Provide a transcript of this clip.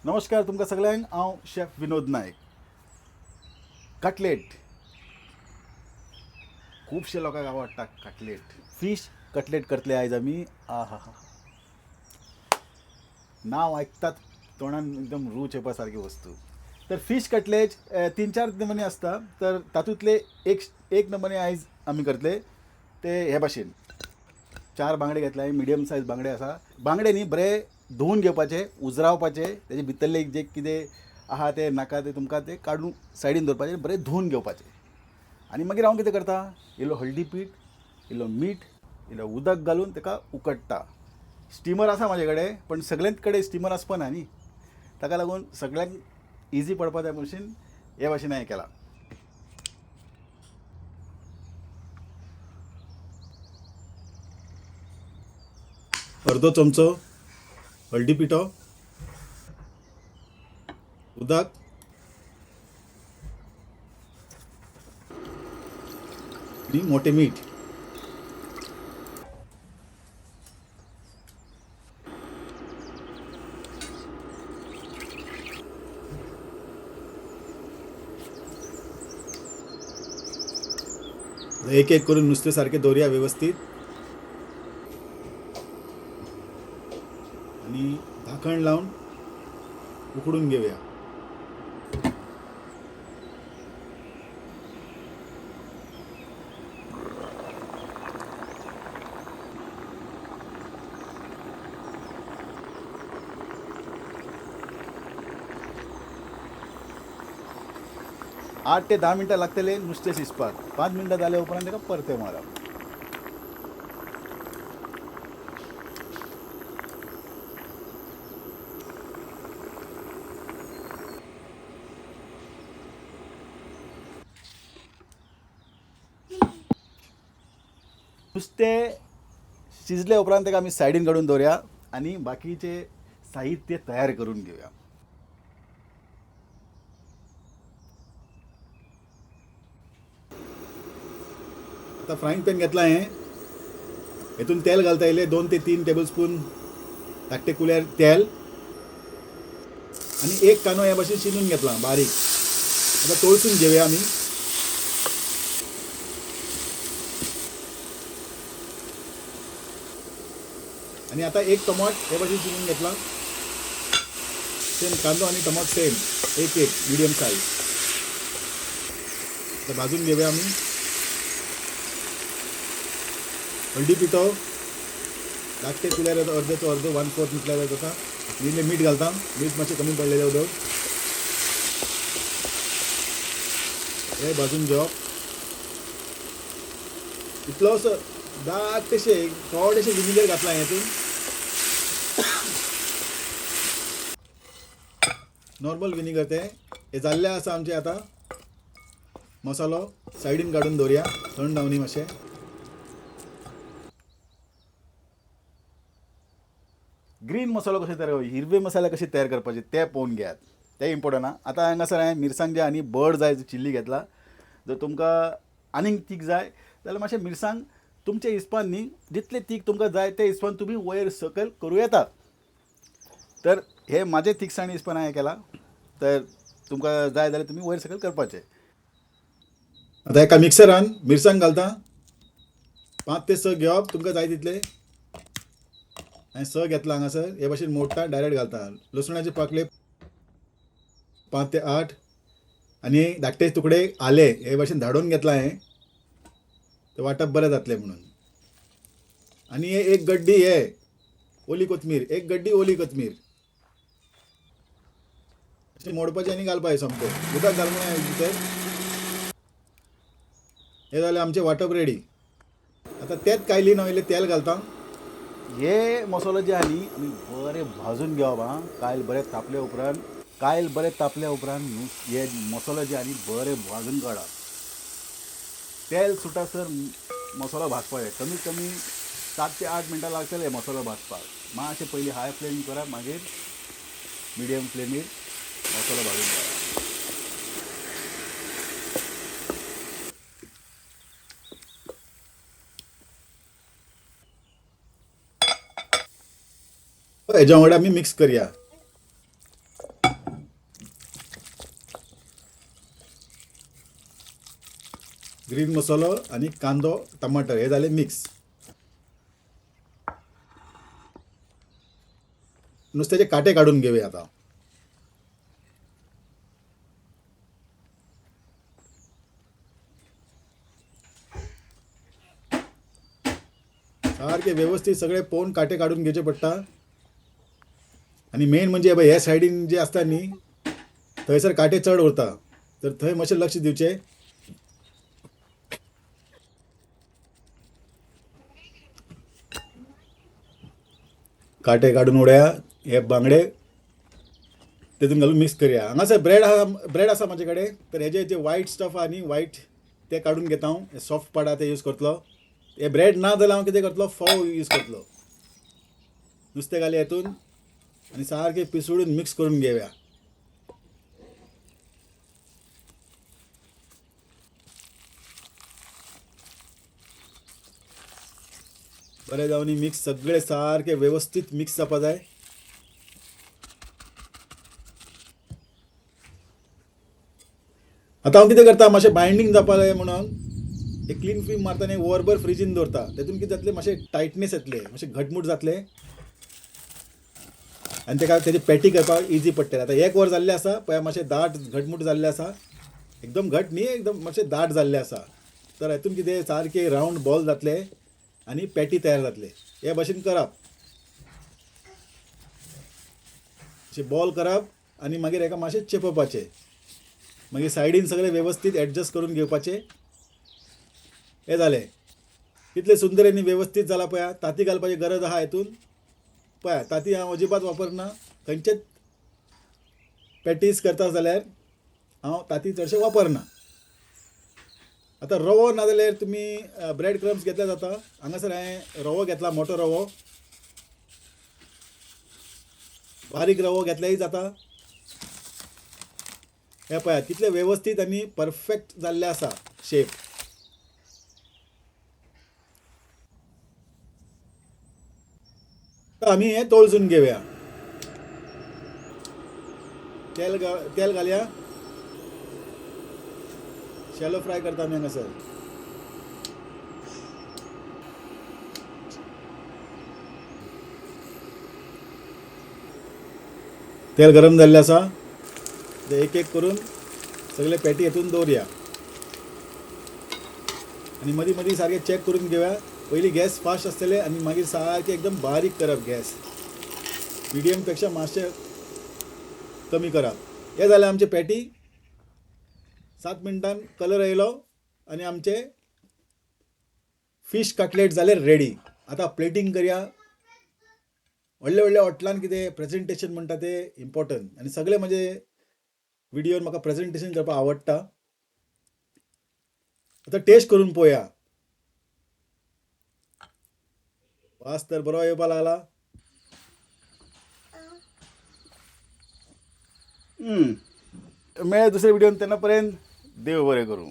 नमस्कार तुमकां सगळ्यांक हांव शेफ विनोद नायक. कटलेट खुबशे लोकांक आवडटा. कटलेट फिश कटलेट करतले आयज आमी. आ हा हा नाव आयकतात तोंडान एकदम रूच येवपा सारकी वस्तू. तर फिश कटलेट तीन चार नमुने आसता. तर तातूंतले एक एक नमुने आयज आमी करतले ते हे भाशेन. चार बांगडे घेतले, मिडियम सायज बांगडे आसा. बांगडे न्ही बरे धुवन घेवपाचे, उजरावपाचे, तेजे भितरले जे कितें आहा ते नाका ते तुमकां ते काडून सायडीन दवरपाचे, बरे धुवन घेवपाचे. आनी मागीर हांव कितें करता, इल्लो हळदी पीठ, इल्लो मीठ, इल्लो उदक घालून ताका उकडटा. स्टिमर आसा म्हाजे कडेन, पण सगळ्यांत कडेन स्टिमर आसपना न्ही, ताका लागून सगळ्यांक इजी पडपा त्या भशेन हे भाशेन हांवें केला. अर्दो चमचो हळदी पिठो, उदक, आणि मोठे मीठ. एक एक करून नुस्तें सारकें दवरया वेवस्थीत आणि झाकण लावून उकडून घेऊया. आठ ते 10 मिनटां लागतले नुस्तें शिजपाक. 5 मिनटां जाल्या उपरांत ताका परते मारप. नुस्तें शिजले उपरांत ताका आमी सायडीन काडून दवरया आनी बाकीचे साहित्य तयार करून घेवया. आता फ्रायंग पॅन घेतला हांवें. हेतून तेल घालता येयले 2 ते 3 टेबल स्पून धाकटे कुलेर तेल. आणि एक कांदो ह्या भाशेन शिनून घेतला बारीक. आता तळसून घेवया आमी. आणि आता एक टमाट हे भाशेन शिनून घेतला. सेम कांदो आणि टमाट सेम एक एक मिडियम साईज. आता भाजून घेवया आमी. हळदी पिठो धाकटे कुलेर अर्देचो अर्दो 1/4 म्हटल्यार जाता. इल्लें मीठ घालता. मीठ मातशें कमी पडलेलें उदक. हे भाजून घेवप. इतलोसो धाकटेशें थोडेशें विनेगर घातला हेतून. नॉर्मल विनेगर ते. हे जाल्ले आसा आमचे. आता मसालो सायडीन काडून दवरया थंड जावनी मातशें. ग्रीन मसालो कशें तयार करप, हिरवे मसाले कशे तयार करपाचे ते पळोवन घेयात. ते इम्पॉर्टंट आहा. आतां हांगासर हांवें मिरसांग जे आनी बड जाय चिल्ली घेतला. जर तुमकां आनीक तीख जाय जाल्यार मातशें मिरसांग तुमच्या हिसपान न्ही, जितले तीख तुमकां जाय ते हिसपान तुमी वयर सकयल करूं येता. तर हे म्हाजे तिखसाणी हिसपान हांवें केला. तर तुमकां जाय जाल्यार तुमी वयर सकयल करपाचें. आतां एका मिक्सरान मिरसांग घालता. 5 ते 6 घेवप तुमकां जाय तितले. हांवें 6 घेतला हांगासर. हे भाशेन मोडटा डायरेक्ट घालता. लसणाचे पाकळे 5 ते 8 आनी धाकटे तुकडे आले हे भाशेन धाडून घेतला हांवें. ते वांटप बरें जातलें म्हणून. आनी हे एक गड्डी हे ओली कोथमीर, एक गड्डी ओली कोथमीर अशें मोडपाचें आनी घालपाचें सामकें. उदक घालूंक जाय भितर. हे जालें आमचें वांटप रेडी. आतां तेच कायलीन हांव इल्लें तेल घालता. हे मसालो जे आहा न्ही आमी बरें भाजून घेवप आं. कायल बरें तापल्या उपरांत हे मसालो जे आहा न्ही बरें भाजून काडप. तेल सुटासर मसालो भाजपाचें. कमीत कमी 7 ते 8 मिनटां लागतले मसालो भाजपाक. मातशें पयलीं हाय फ्लेम करप, मागीर मिडियम फ्लेमीर मसालो भाजून घेवप. हेज्या वांगडा आमी मिक्स करया. ग्रीन मसालो आणि कांदो टमाटर हे झाले मिक्स. नुसत्याचे काटे काढून घेऊया आता. सारखे व्यवस्थित सगळे पोन काटे काढून घ्यायचे पडटा. आणि मेन म्हणजे ह्या सायडीन जे असता न्ही थंयसर काटे चढ उरता, तर थंय मातशें लक्ष दिवचे. काटे काढून उडया. हे बांगडे तेतून घालून मिक्स करूया. हांगासर ब्रेड आसा म्हाजे कडेन, तर हेजे जे व्हायट स्टफ आहा न्ही व्हायट ते काढून घेता हांव. सॉफ्ट पार्ट आहा ते यूज करतलो. हे ब्रेड ना जाल्यार हांव कितें करतलो, फोव यूज करतलो. नुस्तें घाली हेतून आणि सारखे पिसडून मिक्स करून घेऊया. बरें जावन मिक्स सगळे सारखे व्यवस्थित मिक्स जावपा जाय. आता हांव कितें करता, मातशें बायंडींग जावपा जाय म्हणून एक क्लीन फिल्म मारता आनी वरभर फ्रिजीन दवरता. तेतून कितें जातलें, मातशें टायटनेस येतले, मातशें घटमूट जातले आनी तेका तेजी पॅटी करपाक इजी पडटलें. आतां एक वर जाल्लें आसा पळय, मातशें दाट घटमूट जाल्लें आसा. एकदम घट न्ही, एकदम मातशें दाट जाल्लें आसा. तर हेतून कितें सारके रावंड बॉल जातले आनी पॅटी तयार जातले. हे भाशेन करप, अशें बॉल करप आनी मागीर हेका मातशें चेपपाचें. मागीर सायडीन सगळे व्यवस्थित एडजस्ट करून घेवपाचे. हे जालें. कितले सुंदर आनी व्यवस्थित जाला पळया. ताती घालपाची गरज आहा हेतून. पळया ताती हांव अजिबात वापरना. खंयचेच पॅटीस करता जाल्यार हांव ताती चडशें वापरना. आता रवो नाजाल्यार तुमी ब्रेड क्रम्स घेतले जाता. हांगासर हांवें रवो घेतला, मोठो रवो. बारीक रवो घेतल्याय जाता. हे पळया कितले व्यवस्थित आनी परफेक्ट जाल्ले आसा शेप. आमी हे तळसून घेवया. तेल घालया. शॅलो फ्राय करता आमी हांगासर. तेल गरम जाल्लें आसा. एक एक करून सगळे पॅटी हेतून दवरया आनी मदीं मदीं सारकें चॅक करून घेवया. पयलीं गॅस फास्ट आसतले आनी मागीर सारकें एकदम बारीक करप गॅस. मिडियम पेक्षा मातशें कमी करप. हे जालें आमचे पॅटी. 7 मिनटान कलर येयलो आनी आमचे फिश कटलेट जाले रेडी. आता प्लेटिंग करया. व्हडल्या व्हडल्या हॉटलान कितें प्रेजेंटेशन म्हणटा ते इम्पॉर्टंट. आनी सगळे म्हणजे व्हिडियोन म्हाका प्रेजेंटेशन करपाक आवडटा. आता टेस्ट करून पळोवया. वास तर बरो येवपा लागला. मेळ्या दुसऱ्या व्हिडिओन. तेन्ना पर्यंत देव बरें करूं.